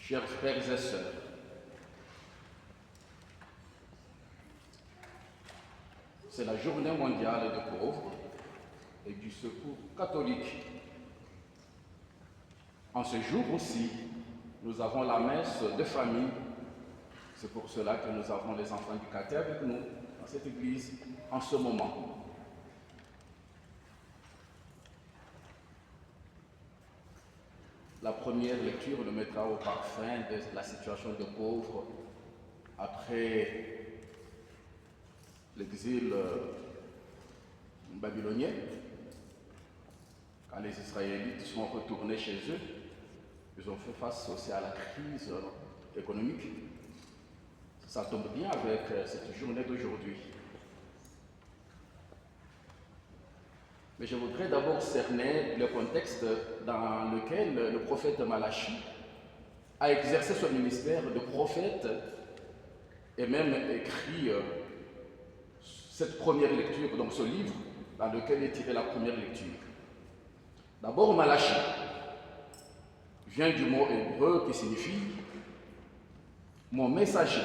chers frères et sœurs, c'est la journée mondiale des pauvres et du secours catholique. En ce jour aussi, nous avons la messe de famille. C'est pour cela que nous avons les enfants du caté avec nous dans cette église en ce moment. La première lecture nous mettra au parfum de la situation des pauvres après l'exil babylonien, quand les Israélites sont retournés chez eux. Ils ont fait face aussi à la crise économique. Ça tombe bien avec cette journée d'aujourd'hui. Mais je voudrais d'abord cerner le contexte dans lequel le prophète Malachie a exercé son ministère de prophète et même écrit cette première lecture, donc ce livre dans lequel est tirée la première lecture. D'abord, Malachie vient du mot hébreu qui signifie « mon messager ».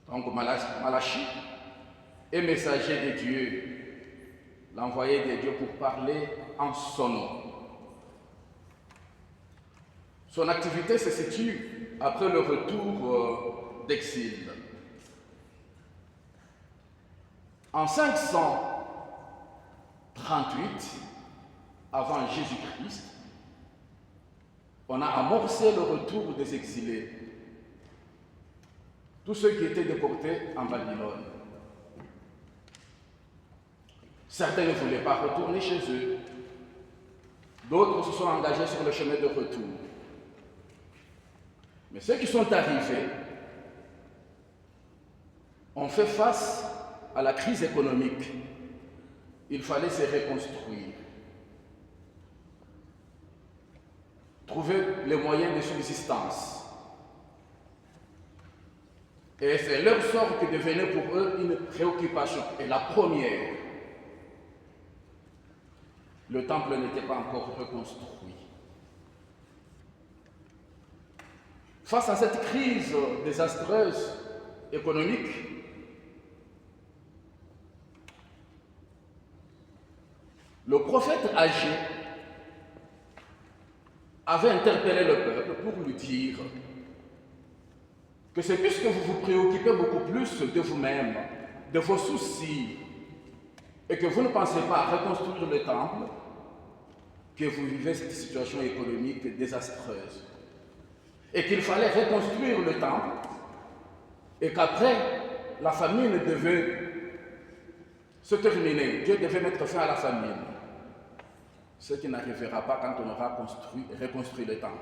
Donc Malachie est messager de Dieu, l'envoyé de Dieu pour parler en son nom. Son activité se situe après le retour d'exil. En 538, avant Jésus-Christ, on a amorcé le retour des exilés, tous ceux qui étaient déportés en Babylone. Certains ne voulaient pas retourner chez eux, d'autres se sont engagés sur le chemin de retour. Mais ceux qui sont arrivés ont fait face à la crise économique. Il fallait se reconstruire, trouver les moyens de subsistance. Et c'est leur sort qui devenait pour eux une préoccupation. Et la première, le temple n'était pas encore reconstruit. Face à cette crise désastreuse économique, le prophète âgé avait interpellé le peuple pour lui dire que c'est puisque vous vous préoccupez beaucoup plus de vous-même, de vos soucis, et que vous ne pensez pas à reconstruire le temple, que vous vivez cette situation économique désastreuse. Et qu'il fallait reconstruire le temple, et qu'après, la famine devait se terminer. Dieu devait mettre fin à la famine. Ce qui n'arrivera pas quand on aura reconstruit le temple.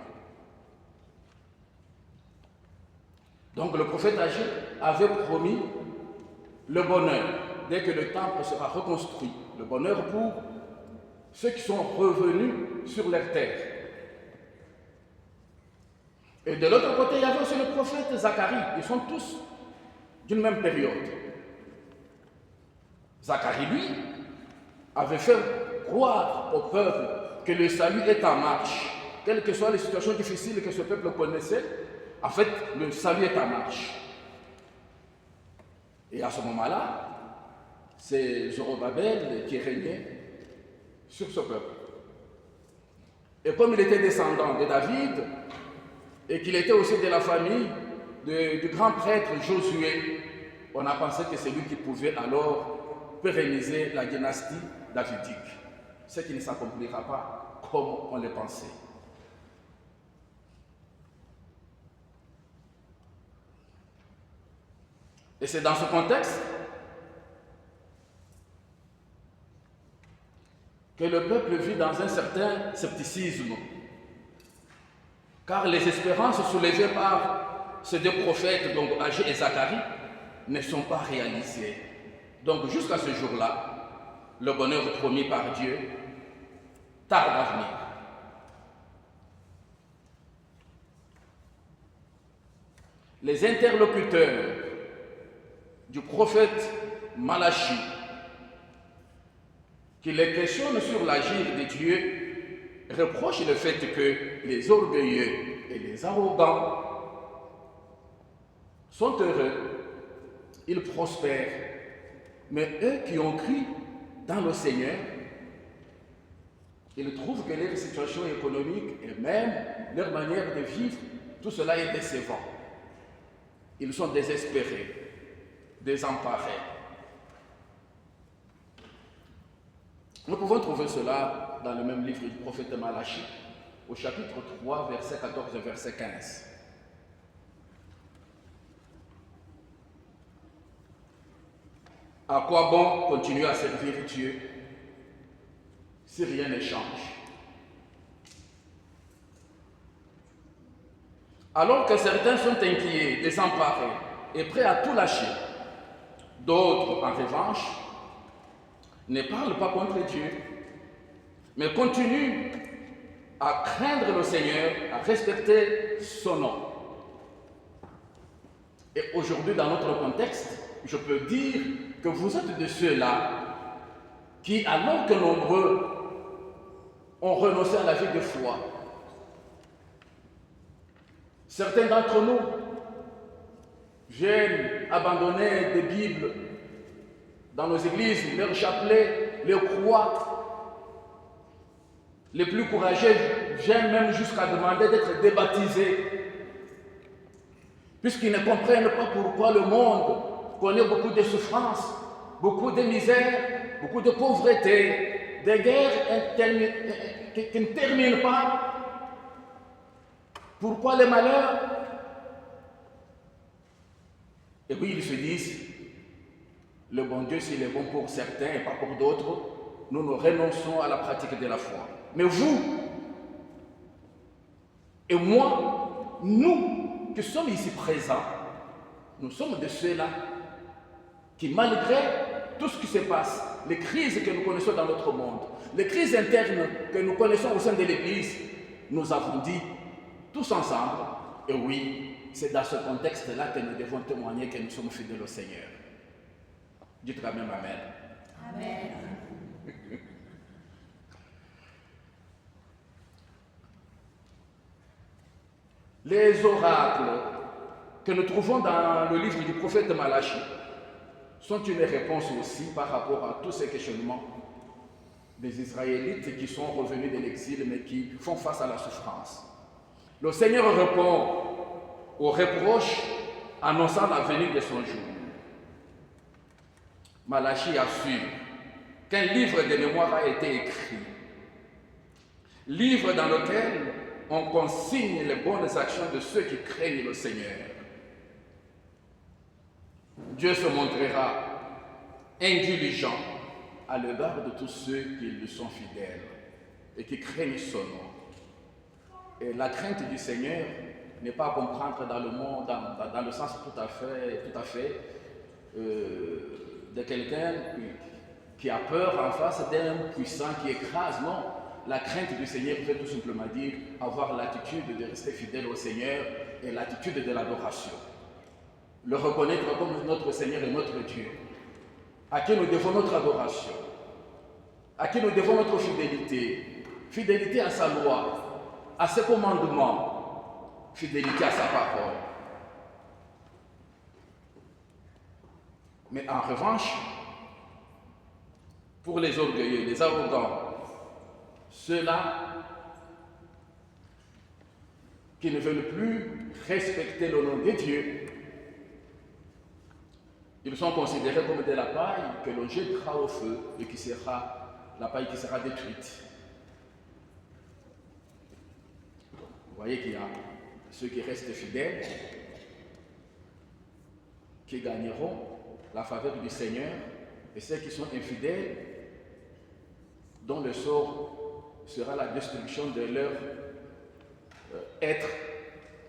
Donc le prophète âgé avait promis le bonheur dès que le temple sera reconstruit. Le bonheur pour ceux qui sont revenus sur leur terre. Et de l'autre côté, il y avait aussi le prophète Zacharie. Ils sont tous d'une même période. Zacharie, lui, avait fait croire au peuple que le salut est en marche. Quelles que soient les situations difficiles que ce peuple connaissait, en fait, le salut est en marche. Et à ce moment-là, c'est Zorobabel qui régnait sur ce peuple. Et comme il était descendant de David, et qu'il était aussi de la famille du grand prêtre Josué, on a pensé que c'est lui qui pouvait alors pérenniser la dynastie davidique. Ce qui ne s'accomplira pas comme on le pensait. Et c'est dans ce contexte que le peuple vit dans un certain scepticisme, car les espérances soulevées par ces deux prophètes, donc Agé et Zacharie, ne sont pas réalisées. Donc jusqu'à ce jour-là, le bonheur promis par Dieu tarde à venir. Les interlocuteurs du prophète Malachie, qui les questionnent sur l'agir de Dieu, reprochent le fait que les orgueilleux et les arrogants sont heureux, ils prospèrent, mais eux qui ont cru dans le Seigneur, ils trouvent que leur situation économique et même leur manière de vivre, tout cela est décevant. Ils sont désespérés, désemparés. Nous pouvons trouver cela dans le même livre du prophète Malachie, au chapitre 3, verset 14 et verset 15. À quoi bon continuer à servir Dieu si rien ne change? Alors que certains sont inquiets, désemparés et prêts à tout lâcher, d'autres, en revanche, ne parlent pas contre Dieu, mais continuent à craindre le Seigneur, à respecter son nom. Et aujourd'hui, dans notre contexte, je peux dire que vous êtes de ceux-là qui, alors que nombreux, ont renoncé à la vie de foi. Certains d'entre nous viennent abandonner des Bibles dans nos églises, leurs chapelets, leurs croix. Les plus courageux viennent même jusqu'à demander d'être débaptisés, puisqu'ils ne comprennent pas pourquoi le monde connaît beaucoup de souffrances, beaucoup de misère, beaucoup de pauvreté, des guerres qui ne terminent pas. Pourquoi les malheurs? Et puis ils se disent, le bon Dieu, s'il est bon pour certains et pas pour d'autres, nous nous renonçons à la pratique de la foi. Mais vous et moi, nous qui sommes ici présents, nous sommes de ceux-là qui, malgré tout ce qui se passe, les crises que nous connaissons dans notre monde, les crises internes que nous connaissons au sein de l'Église, nous avons dit tous ensemble, et oui, c'est dans ce contexte-là que nous devons témoigner que nous sommes fidèles au Seigneur. Dites quand même Amen. Amen. Les oracles que nous trouvons dans le livre du prophète Malachie sont une réponse aussi par rapport à tous ces questionnements des Israélites qui sont revenus de l'exil mais qui font face à la souffrance. Le Seigneur répond aux reproches annonçant la venue de son jour. Malachie assure qu'un livre de mémoire a été écrit, livre dans lequel on consigne les bonnes actions de ceux qui craignent le Seigneur. Dieu se montrera indulgent à l'égard de tous ceux qui lui sont fidèles et qui craignent son nom. Et la crainte du Seigneur n'est pas à comprendre dans le monde, dans le sens tout à fait de quelqu'un qui a peur en face d'un puissant qui écrase. Non, la crainte du Seigneur veut tout simplement dire avoir l'attitude de rester fidèle au Seigneur et l'attitude de l'adoration. Le reconnaître comme notre Seigneur et notre Dieu, à qui nous devons notre adoration, à qui nous devons notre fidélité, fidélité à sa loi, à ses commandements, fidélité à sa parole. Mais en revanche, pour les orgueilleux, les arrogants, ceux-là qui ne veulent plus respecter le nom de Dieu, ils sont considérés comme de la paille que l'on jettera au feu et qui sera la paille qui sera détruite. Vous voyez qu'il y a ceux qui restent fidèles, qui gagneront la faveur du Seigneur, et ceux qui sont infidèles, dont le sort sera la destruction de leur être.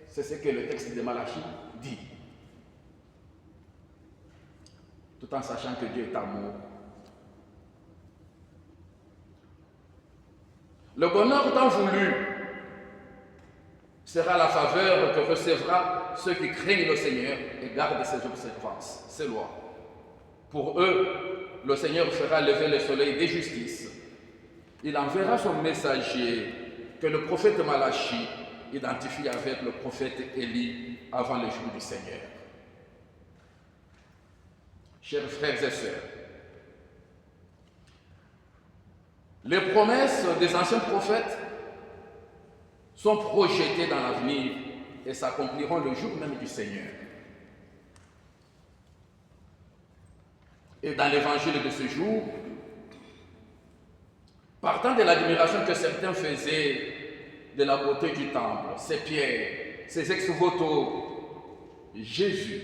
C'est ce que le texte de Malachie dit. Tout en sachant que Dieu est amour. Le bonheur tant voulu sera la faveur que recevra ceux qui craignent le Seigneur et gardent ses observances, ses lois. Pour eux, le Seigneur fera lever le soleil des justices. Il enverra son messager, que le prophète Malachie, identifie avec le prophète Élie avant le jour du Seigneur. Chers frères et sœurs, les promesses des anciens prophètes sont projetées dans l'avenir et s'accompliront le jour même du Seigneur. Et dans l'évangile de ce jour, partant de l'admiration que certains faisaient de la beauté du temple, ses pierres, ses ex-voto, Jésus,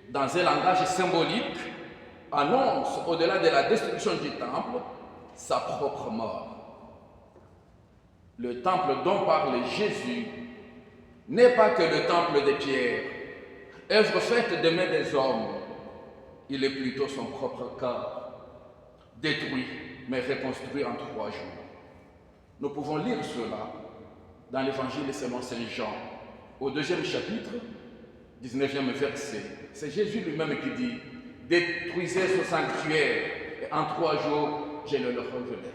dans un langage symbolique, annonce au-delà de la destruction du temple, sa propre mort. Le temple dont parle Jésus n'est pas que le temple des pierres, œuvre faite de mains des hommes. Il est plutôt son propre corps, détruit mais reconstruit en 3 jours. Nous pouvons lire cela dans l'évangile selon Saint Jean, au 2e chapitre, 19e verset. C'est Jésus lui-même qui dit « Détruisez ce sanctuaire et en 3 jours, je le relèverai. »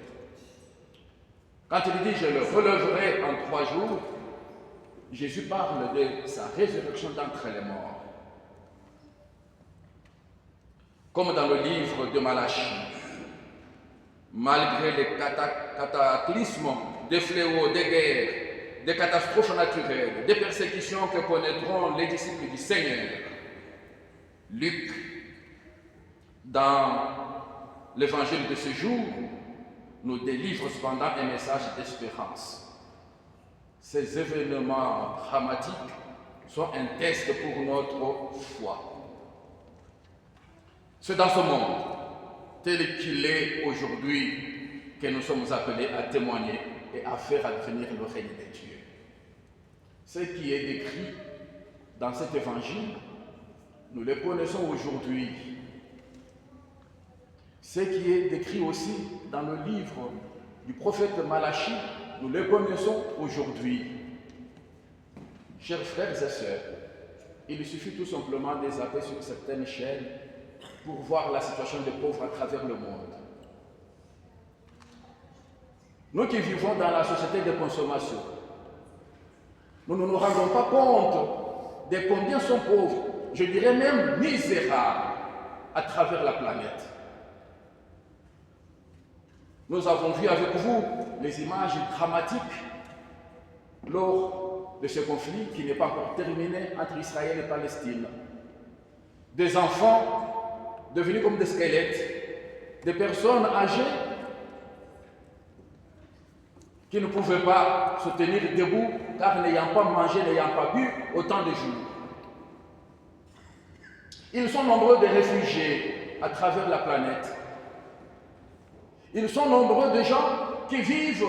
Quand il dit « Je le relèverai en 3 jours », Jésus parle de sa résurrection d'entre les morts. Comme dans le livre de Malachie, malgré les cataclysmes, des fléaux, des guerres, des catastrophes naturelles, des persécutions que connaîtront les disciples du Seigneur, Luc, dans l'évangile de ce jour, nous délivre cependant un message d'espérance. Ces événements dramatiques sont un test pour notre foi. C'est dans ce monde, tel qu'il est aujourd'hui, que nous sommes appelés à témoigner et à faire advenir le règne de Dieu. Ce qui est décrit dans cet évangile, nous le connaissons aujourd'hui. Ce qui est décrit aussi dans le livre du prophète Malachie, nous le connaissons aujourd'hui. Chers frères et sœurs, il suffit tout simplement de zapper sur certaines chaînes pour voir la situation des pauvres à travers le monde. Nous qui vivons dans la société de consommation, nous ne nous rendons pas compte de combien sont pauvres, je dirais même misérables, à travers la planète. Nous avons vu avec vous les images dramatiques lors de ce conflit qui n'est pas encore terminé entre Israël et Palestine. Des enfants devenus comme des squelettes, des personnes âgées qui ne pouvaient pas se tenir debout car n'ayant pas mangé, n'ayant pas bu autant de jours. Ils sont nombreux de réfugiés à travers la planète. Ils sont nombreux de gens qui vivent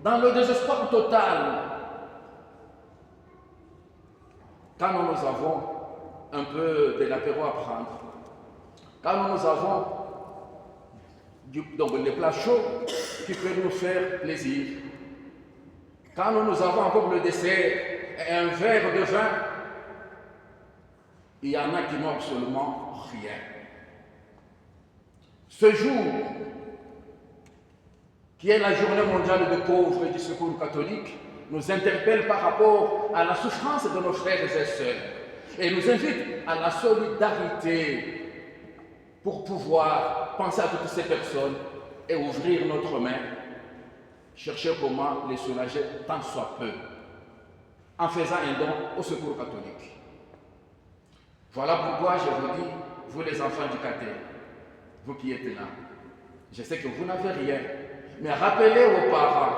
dans le désespoir total. Quand nous avons un peu de l'apéro à prendre, quand nous avons donc les plats chauds qui peuvent nous faire plaisir, quand nous avons encore le dessert et un verre de vin, il y en a qui n'ont absolument rien. Ce jour, qui est la journée mondiale des pauvres et du secours catholique, nous interpelle par rapport à la souffrance de nos frères et sœurs et nous invite à la solidarité pour pouvoir penser à toutes ces personnes et ouvrir notre main, chercher comment les soulager tant soit peu, en faisant un don au secours catholique. Voilà pourquoi je vous dis, vous les enfants du caté, vous qui êtes là, je sais que vous n'avez rien, mais rappelez aux parents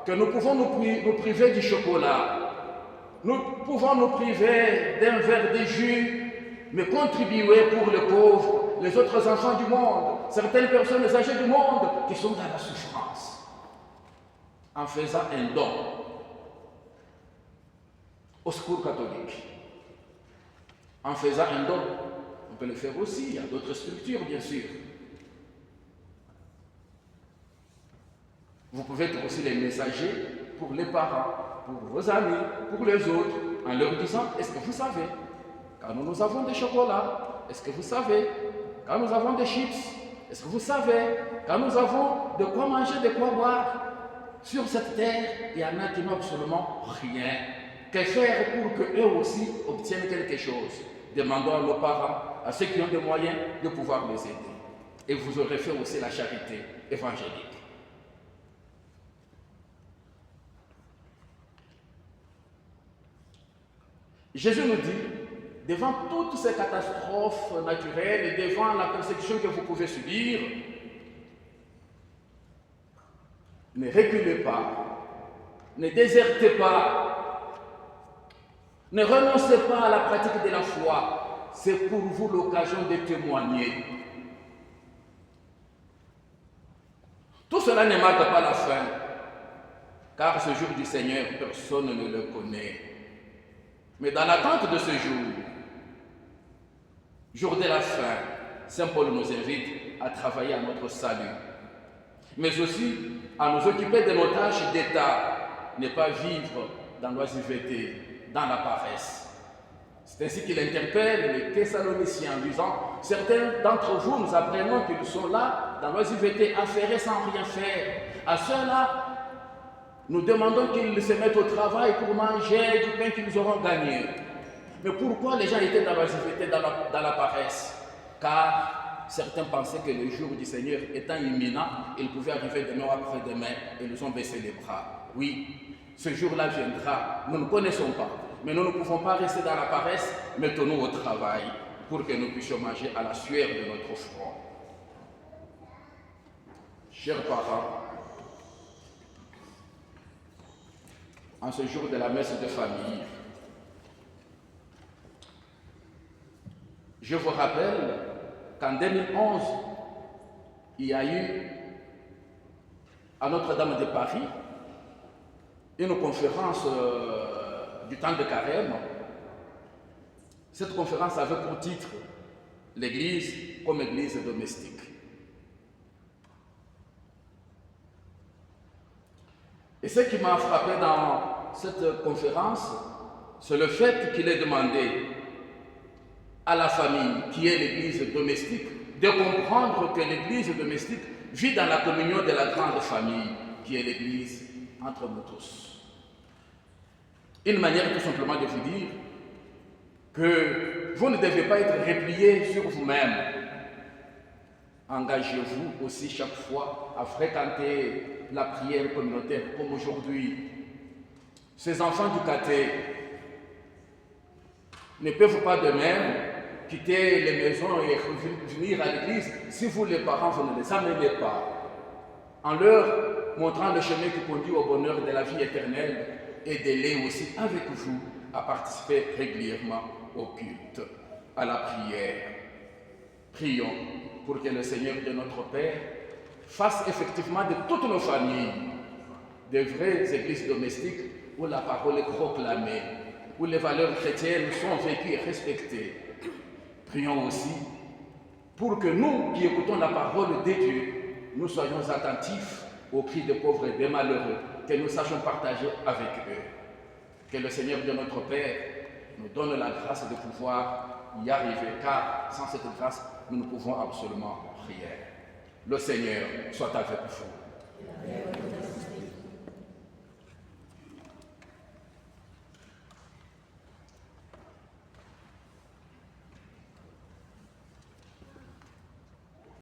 que nous pouvons nous priver du chocolat, nous pouvons nous priver d'un verre de jus, mais contribuer pour les pauvres, les autres enfants du monde, certaines personnes âgées du monde qui sont dans la souffrance, en faisant un don au secours catholique. En faisant un don, on peut le faire aussi à d'autres structures, bien sûr. Vous pouvez être aussi les messagers pour les parents, pour vos amis, pour les autres, en leur disant, est-ce que vous savez, quand nous avons des chocolats, est-ce que vous savez, quand nous avons des chips, est-ce que vous savez, quand nous avons de quoi manger, de quoi boire, sur cette terre, il y en a qui n'ont absolument rien. Que faire pour qu'eux aussi obtiennent quelque chose? Demandons à nos parents, à ceux qui ont des moyens, de pouvoir les aider. Et vous aurez fait aussi la charité évangélique. Jésus nous dit, devant toutes ces catastrophes naturelles et devant la persécution que vous pouvez subir, ne reculez pas, ne désertez pas, ne renoncez pas à la pratique de la foi. C'est pour vous l'occasion de témoigner. Tout cela ne marque pas la fin, car ce jour du Seigneur, personne ne le connaît. Mais dans l'attente de ce jour de la fin, Saint Paul nous invite à travailler à notre salut, mais aussi à nous occuper de nos tâches d'État, ne pas vivre dans l'oisiveté, dans la paresse. C'est ainsi qu'il interpelle les Thessaloniciens en disant, certains d'entre vous, nous apprenons qu'ils sont là, dans l'oisiveté, affairés sans rien faire. À ceux-là, nous demandons qu'ils se mettent au travail pour manger du pain qu'ils auront gagné. Mais pourquoi les gens étaient dans l'oisiveté, dans la paresse? Car certains pensaient que le jour du Seigneur étant imminent, il pouvait arriver demain ou après-demain, et ils ont baissé les bras. Oui, ce jour-là viendra, nous ne connaissons pas, mais nous ne pouvons pas rester dans la paresse, mettons-nous au travail pour que nous puissions manger à la sueur de notre front. Chers parents, en ce jour de la messe de famille, je vous rappelle qu'en 2011, il y a eu à Notre-Dame de Paris une conférence du temps de Carême. Cette conférence avait pour titre « L'Église comme Église domestique ». Et ce qui m'a frappé dans cette conférence, c'est le fait qu'il ait demandé à la famille, qui est l'Église domestique, de comprendre que l'Église domestique vit dans la communion de la grande famille, qui est l'Église entre nous tous. Une manière tout simplement de vous dire que vous ne devez pas être replié sur vous-même. Engagez-vous aussi chaque fois à fréquenter la prière communautaire comme aujourd'hui. Ces enfants du caté ne peuvent pas de même quitter les maisons et venir à l'église si vous les parents vous ne les amenez pas, en leur montrant le chemin qui conduit au bonheur de la vie éternelle. Aidez-les aussi avec vous à participer régulièrement au culte, à la prière. Prions pour que le Seigneur de notre Père fasse effectivement de toutes nos familles de vraies églises domestiques où la parole est proclamée, où les valeurs chrétiennes sont vécues et respectées. Prions aussi pour que nous qui écoutons la parole de Dieu, nous soyons attentifs aux cris des pauvres et des malheureux, que nous sachions partager avec eux. Que le Seigneur de notre Père nous donne la grâce de pouvoir y arriver, car sans cette grâce, nous ne pouvons absolument rien. Le Seigneur soit avec vous.